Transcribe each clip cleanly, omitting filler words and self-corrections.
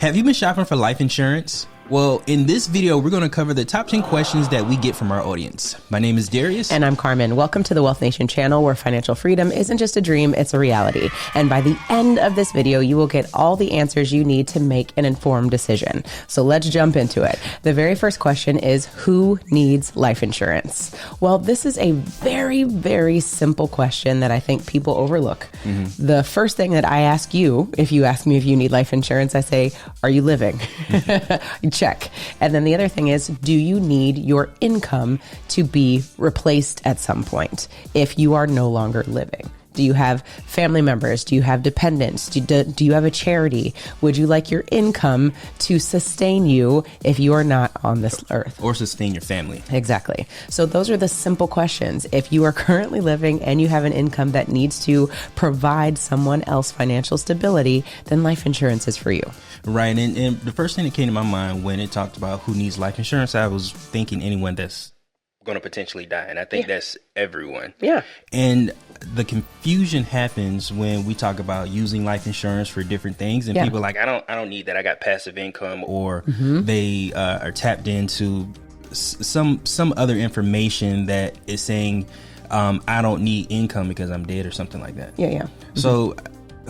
Have you been shopping for life insurance? Well, in this video, we're going to cover the top 10 questions that we get from our audience. My name is Darius. And I'm Carmen. Welcome to the Wealth Nation channel, where financial freedom isn't just a dream, it's a reality. And by the end of this video, you will get all the answers you need to make an informed decision. So let's jump into it. The very first question is, who needs life insurance? Well, this is a very, very simple question that I think people overlook. The first thing that I ask you, if you ask me if you need life insurance, I say, are you living? Check. And then the other thing is, do you need your income to be replaced at some point if you are no longer living? Do you have family members? Do you have dependents? Do you have a charity? Would you like your income to sustain you if you are not on this earth? Or sustain your family. Exactly. So those are the simple questions. If you are currently living and you have an income that needs to provide someone else financial stability, then life insurance is for you. Right. And the first thing that came to my mind when it talked about who needs life insurance, I was thinking anyone that's going to potentially die. And I think that's everyone. Yeah. And the confusion happens when we talk about using life insurance for different things. And people are like, I don't need that. I got passive income, or they are tapped into some other information that is saying I don't need income because I'm dead or something like that. Yeah. So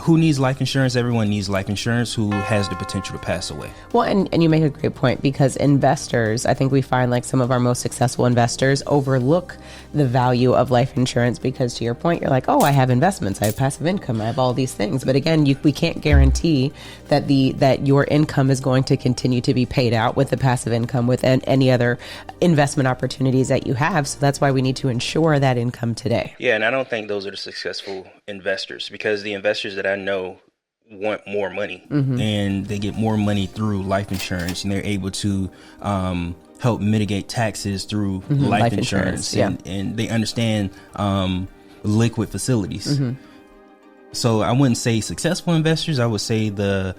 who needs life insurance? Everyone needs life insurance who has the potential to pass away. Well, and you make a great point, because investors, I think we find like some of our most successful investors overlook the value of life insurance, because to your point, you're like, oh, I have investments, I have passive income, I have all these things. But again, we can't guarantee that your income is going to continue to be paid out with the passive income, with any other investment opportunities that you have. So that's why we need to ensure that income today. Yeah, and I don't think those are the successful investors, because the investors that I know want more money, and they get more money through life insurance, and they're able to help mitigate taxes through life insurance. And they understand liquid facilities. So I wouldn't say successful investors, I would say the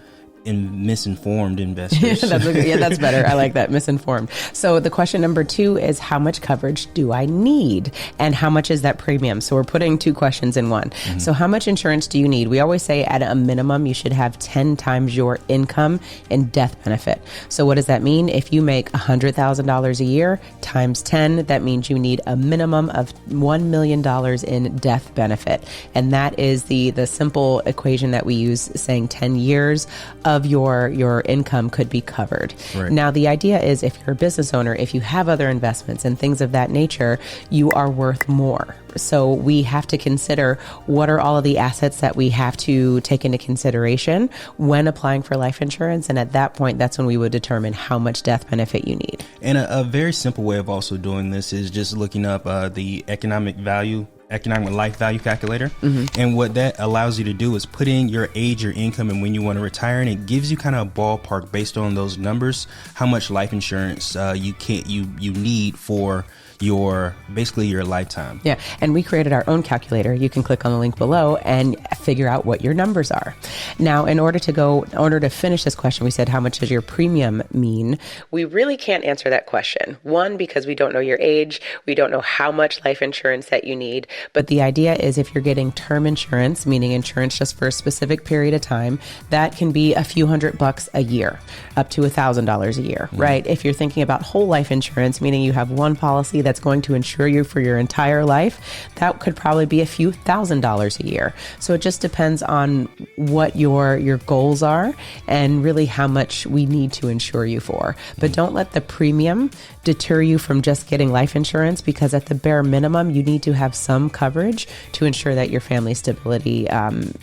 misinformed investors. That's better. I like that. Misinformed. So the question number 2 is, how much coverage do I need? And how much is that premium? So we're putting 2 questions in one. So how much insurance do you need? We always say at a minimum, you should have 10 times your income in death benefit. So what does that mean? If you make $100,000 a year times 10, that means you need a minimum of $1 million in death benefit. And that is the simple equation that we use, saying 10 years of your income could be covered. Right. Now, the idea is, if you're a business owner, if you have other investments and things of that nature, you are worth more. So we have to consider what are all of the assets that we have to take into consideration when applying for life insurance. And at that point, that's when we would determine how much death benefit you need. And a very simple way of also doing this is just looking up the economic life value calculator. And what that allows you to do is put in your age, your income, and when you want to retire, and it gives you kind of a ballpark based on those numbers how much life insurance you need for your lifetime. Yeah. And we created our own calculator. You can click on the link below and figure out what your numbers are. Now, in order to finish this question, we said, how much does your premium mean? We really can't answer that question. One, because we don't know your age. We don't know how much life insurance that you need. But the idea is, if you're getting term insurance, meaning insurance just for a specific period of time, that can be a few $100 a year, up to $1,000 a year, right? If you're thinking about whole life insurance, meaning you have one policy that's going to insure you for your entire life, that could probably be a few $1,000s a year. So it just depends on what your goals are and really how much we need to insure you for. But don't let the premium deter you from just getting life insurance, because at the bare minimum, you need to have some coverage to ensure that your family stability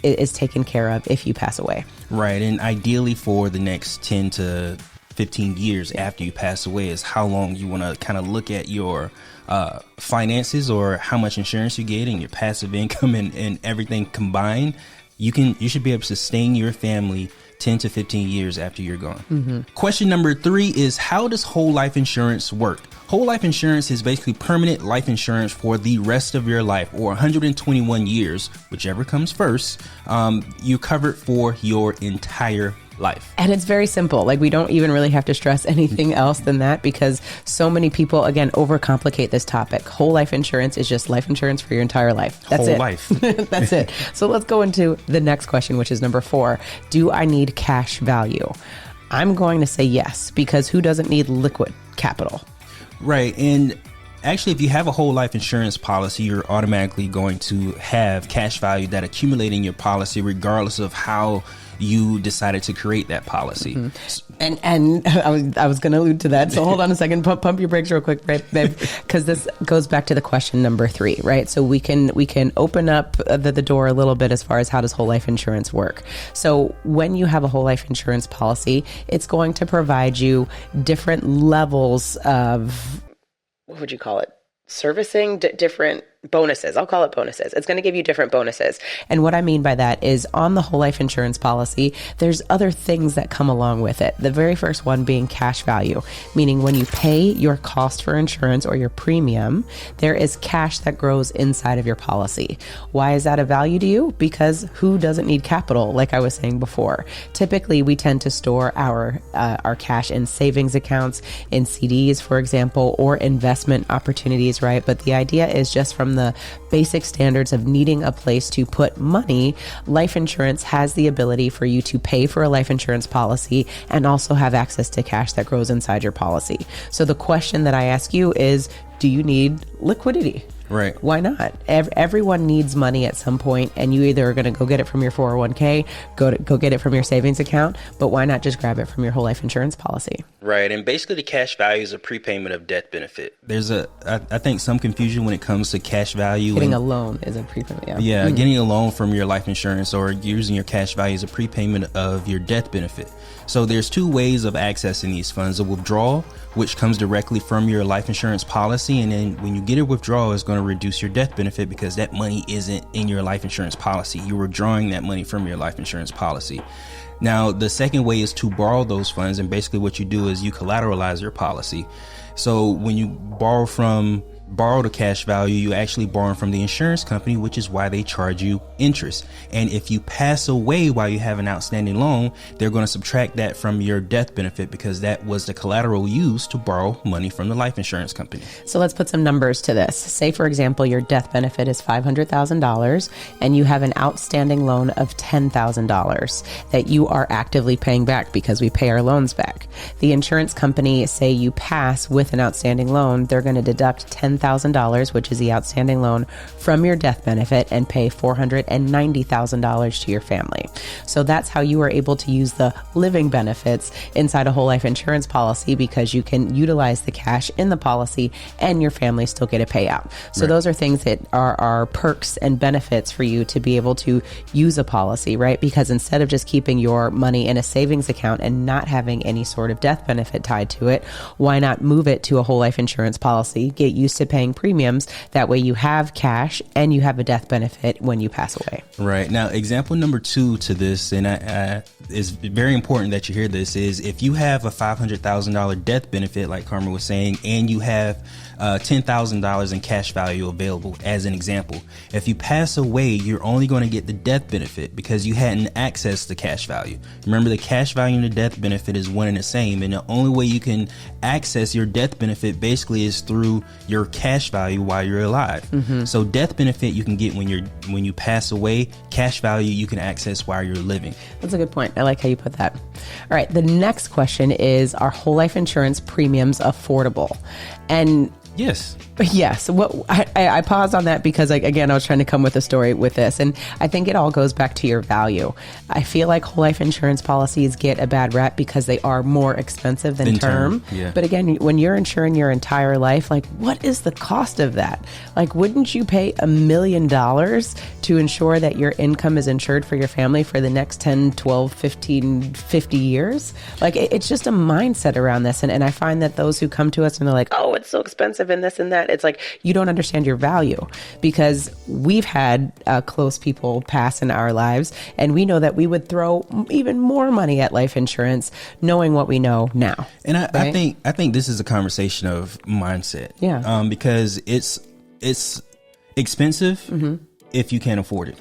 is taken care of if you pass away. Right. And ideally for the next 10 to 15 years after you pass away is how long you want to kind of look at your finances, or how much insurance you get, and your passive income and everything combined. You should be able to sustain your family 10 to 15 years after you're gone. Question number 3 is, how does whole life insurance work? Whole life insurance is basically permanent life insurance for the rest of your life, or 121 years, whichever comes first. You're covered for your entire life. And it's very simple. Like, we don't even really have to stress anything else than that, because so many people, again, overcomplicate this topic. Whole life insurance is just life insurance for your entire life. That's Whole it. life. That's it. So let's go into the next question, which is number 4. Do I need cash value? I'm going to say yes, because who doesn't need liquid capital? Right. And actually, if you have a whole life insurance policy, you're automatically going to have cash value that accumulate in your policy, regardless of how you decided to create that policy. And I was going to allude to that. So hold on a second, pump your brakes real quick, babe, because this goes back to the question number 3, right? So we can open up the door a little bit as far as how does whole life insurance work. So when you have a whole life insurance policy, it's going to provide you different levels of, what would you call it? Servicing, different bonuses. I'll call it bonuses. It's going to give you different bonuses. And what I mean by that is on the whole life insurance policy, there's other things that come along with it. The very first one being cash value, meaning when you pay your cost for insurance or your premium, there is cash that grows inside of your policy. Why is that a value to you? Because who doesn't need capital? Like I was saying before, typically we tend to store our cash in savings accounts, in CDs, for example, or investment opportunities, right? But the idea is just from the basic standards of needing a place to put money, life insurance has the ability for you to pay for a life insurance policy and also have access to cash that grows inside your policy. So the question that I ask you is, do you need liquidity? Right. Why not? Everyone needs money at some point, and you either are going to go get it from your 401k, go get it from your savings account, but why not just grab it from your whole life insurance policy? Right. And basically the cash value is a prepayment of death benefit. There's I think some confusion when it comes to cash value. Getting a loan is a prepayment. Yeah. Getting a loan from your life insurance or using your cash value as a prepayment of your death benefit. So there's 2 ways of accessing these funds: a withdrawal, which comes directly from your life insurance policy. And then when you get a withdrawal, it's going to reduce your death benefit because that money isn't in your life insurance policy. You're withdrawing that money from your life insurance policy. Now, the second way is to borrow those funds. And basically what you do is you collateralize your policy. So when you borrow the cash value, you actually borrow from the insurance company, which is why they charge you interest. And if you pass away while you have an outstanding loan, they're going to subtract that from your death benefit because that was the collateral used to borrow money from the life insurance company. So let's put some numbers to this. Say, for example, your death benefit is $500,000 and you have an outstanding loan of $10,000 that you are actively paying back because we pay our loans back. The insurance company, say you pass with an outstanding loan, they're going to deduct $10,000, which is the outstanding loan, from your death benefit and pay $490,000 to your family. So that's how you are able to use the living benefits inside a whole life insurance policy, because you can utilize the cash in the policy and your family still get a payout. So those are things that are perks and benefits for you to be able to use a policy, right? Because instead of just keeping your money in a savings account and not having any sort of death benefit tied to it, why not move it to a whole life insurance policy, get used to paying premiums. That way you have cash and you have a death benefit when you pass away. Right. Now, example number 2 to this, and is very important that you hear this, is if you have a $500,000 death benefit, like Carmen was saying, and you have $10,000 in cash value available, as an example. If you pass away, you're only going to get the death benefit because you hadn't accessed the cash value. Remember, the cash value and the death benefit is one and the same, and the only way you can access your death benefit basically is through your cash value while you're alive. So death benefit you can get when you pass away. Cash value you can access while you're living. That's a good point. I like how you put that. All right. The next question is, are whole life insurance premiums affordable? And yes. Yes. What I paused on that because, like, again, I was trying to come with a story with this, and I think it all goes back to your value. I feel like whole life insurance policies get a bad rap because they are more expensive than term. Yeah. But again, when you're insuring your entire life, like, what is the cost of that? Like, wouldn't you pay $1 million to ensure that your income is insured for your family for the next 10, 12, 15, 50 years? Like, it's just a mindset around this. And I find that those who come to us and they're like, oh, it's so expensive and this and that, it's like, you don't understand your value, because we've had close people pass in our lives, and we know that we would throw even more money at life insurance knowing what we know now. And I think this is a conversation of mindset. Yeah. Because it's expensive if you can't afford it.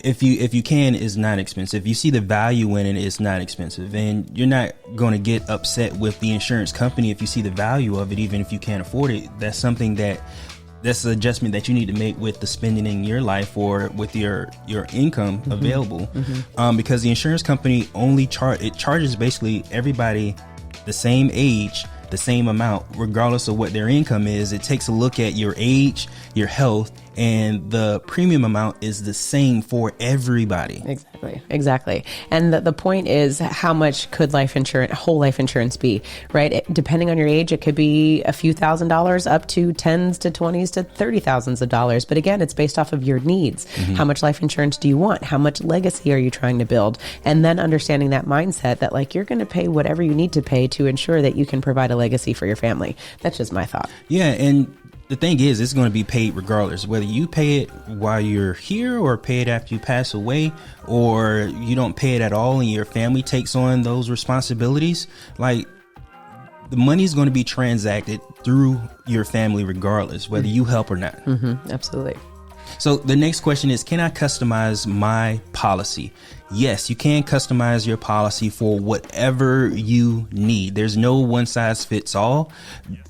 If you can, it's not expensive. You see the value in it, it's not expensive. And you're not going to get upset with the insurance company if you see the value of it, even if you can't afford it. That's something that that's the adjustment that you need to make with the spending in your life or with your income available. Because the insurance company only charges basically everybody the same age, the same amount, regardless of what their income is. It takes a look at your age, your health, and the premium amount is the same for everybody. Exactly. And the point is, how much could whole life insurance be, right? Depending on your age, it could be a few $1,000s up to tens to 20s to $30,000s of dollars. But again, it's based off of your needs. How much life insurance do you want? How much legacy are you trying to build? And then understanding that mindset that like you're going to pay whatever you need to pay to ensure that you can provide a legacy for your family. That's just my thought. Yeah. And the thing is, it's going to be paid regardless, whether you pay it while you're here or pay it after you pass away, or you don't pay it at all and your family takes on those responsibilities. Like, the money is going to be transacted through your family regardless, whether you help or not. Absolutely. So the next question is, can I customize my policy? Yes, you can customize your policy for whatever you need. There's no one size fits all.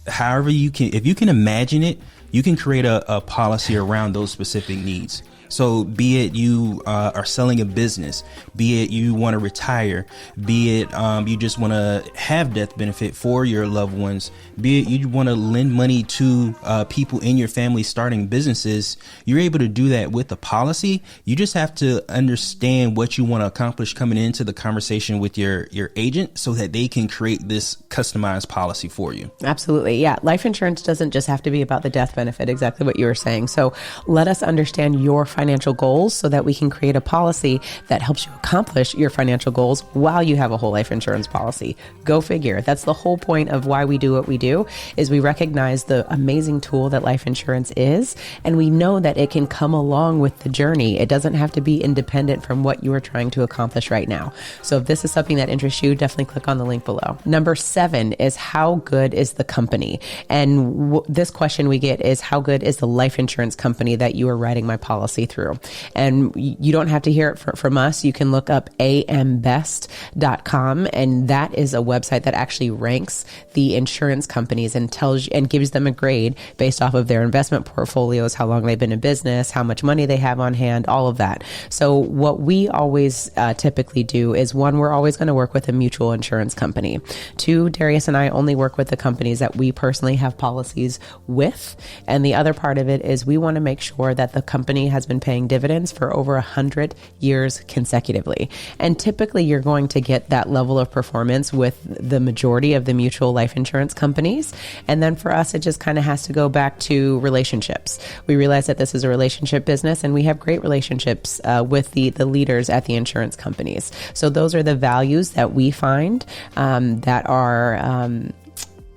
However, if you can imagine it, you can create a policy around those specific needs. So be it you are selling a business, be it you want to retire, be it you just want to have death benefit for your loved ones, be it you want to lend money to people in your family starting businesses, you're able to do that with a policy. You just have to understand what you want to accomplish coming into the conversation with your agent so that they can create this customized policy for you. Absolutely. Yeah. Life insurance doesn't just have to be about the death benefit, exactly what you were saying. So let us understand your financial goals so that we can create a policy that helps you accomplish your financial goals while you have a whole life insurance policy. Go figure. That's the whole point of why we do what we do, is we recognize the amazing tool that life insurance is, and we know that it can come along with the journey. It doesn't have to be independent from what you are trying to accomplish right now. So if this is something that interests you, definitely click on the link below. Number 7 is, how good is the company? And this question we get is, how good is the life insurance company that you are writing my policy through? And you don't have to hear it from us. You can look up ambest.com, and that is a website that actually ranks the insurance companies and tells you and gives them a grade based off of their investment portfolios, how long they've been in business, how much money they have on hand, all of that. So what we always typically do is, 1, we're always going to work with a mutual insurance company. 2, Darius and I only work with the companies that we personally have policies with. And the other part of it is, we want to make sure that the company has been paying dividends for over 100 years consecutively. And typically you're going to get that level of performance with the majority of the mutual life insurance companies. And then for us, it just kind of has to go back to relationships. We realize that this is a relationship business, and we have great relationships with the leaders at the insurance companies. So those are the values that we find that are,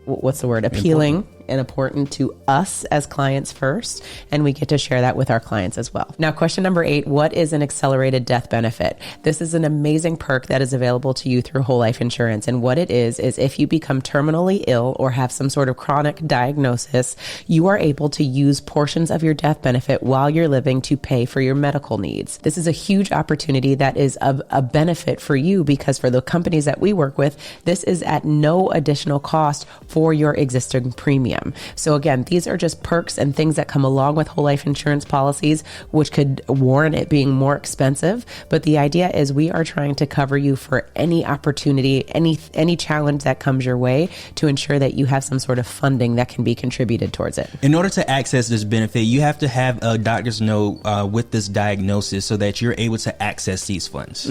appealing and important to us as clients first, and we get to share that with our clients as well. Now, question number 8, what is an accelerated death benefit? This is an amazing perk that is available to you through whole life insurance. And what it is if you become terminally ill or have some sort of chronic diagnosis, you are able to use portions of your death benefit while you're living to pay for your medical needs. This is a huge opportunity that is of a benefit for you, because for the companies that we work with, this is at no additional cost for your existing premium. So again, these are just perks and things that come along with whole life insurance policies, which could warrant it being more expensive. But the idea is we are trying to cover you for any opportunity, any challenge that comes your way, to ensure that you have some sort of funding that can be contributed towards it. In order to access this benefit, you have to have a doctor's note with this diagnosis so that you're able to access these funds.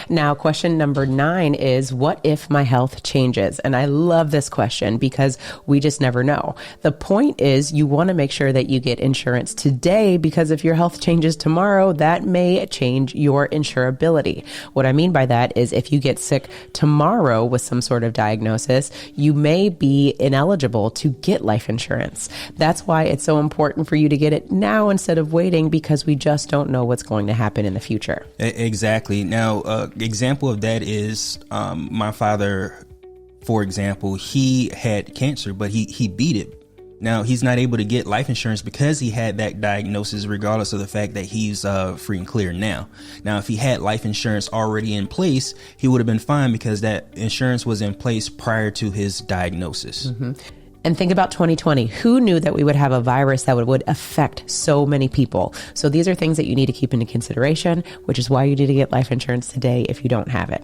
Now, question number 9 is, what if my health changes? And I love this question because we just never know. The point is, you want to make sure that you get insurance today, because if your health changes tomorrow, that may change your insurability. What I mean by that is, if you get sick tomorrow with some sort of diagnosis, you may be ineligible to get life insurance. That's why it's so important for you to get it now instead of waiting, because we just don't know what's going to happen in the future. Exactly. Now, example of that is my father. For example, he had cancer, but he beat it. Now, he's not able to get life insurance because he had that diagnosis, regardless of the fact that he's free and clear now. Now, if he had life insurance already in place, he would have been fine because that insurance was in place prior to his diagnosis. And think about 2020. Who knew that we would have a virus that would affect so many people? So these are things that you need to keep into consideration, which is why you need to get life insurance today if you don't have it.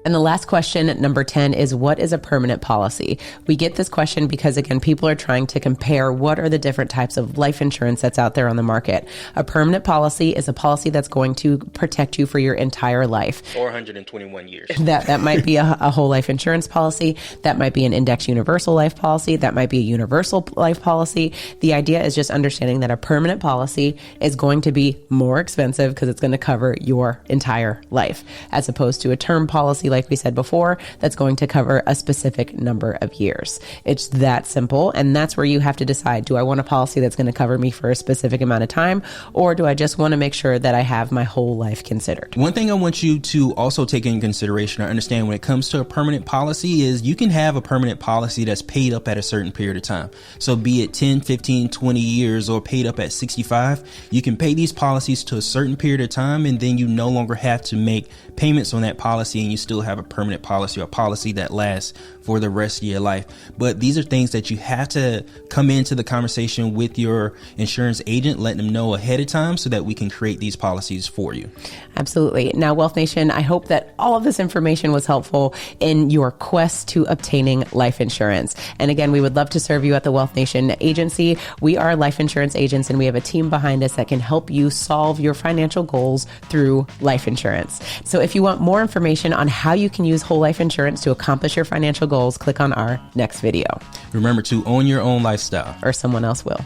And the last question, number 10, is what is a permanent policy? We get this question because, again, people are trying to compare what are the different types of life insurance that's out there on the market. A permanent policy is a policy that's going to protect you for your entire life. 421 years. That might be a whole life insurance policy. That might be an index universal life policy. That might be a universal life policy. The idea is just understanding that a permanent policy is going to be more expensive because it's going to cover your entire life, as opposed to a term policy, like we said before, that's going to cover a specific number of years. It's that simple. And that's where you have to decide, do I want a policy that's going to cover me for a specific amount of time, or do I just want to make sure that I have my whole life considered? One thing I want you to also take into consideration or understand when it comes to a permanent policy is you can have a permanent policy that's paid up at a certain period of time. So be it 10, 15, 20 years or paid up at 65, you can pay these policies to a certain period of time, and then you no longer have to make payments on that policy, and you still have a permanent policy or a policy that lasts for the rest of your life. But these are things that you have to come into the conversation with your insurance agent, let them know ahead of time so that we can create these policies for you. Absolutely. Now, Wealth Nation, I hope that all of this information was helpful in your quest to obtaining life insurance. And again, we would love to serve you at the Wealth Nation agency. We are life insurance agents, and we have a team behind us that can help you solve your financial goals through life insurance. So if you want more information on how you can use whole life insurance to accomplish your financial goals, click on our next video. Remember to own your own lifestyle, or someone else will.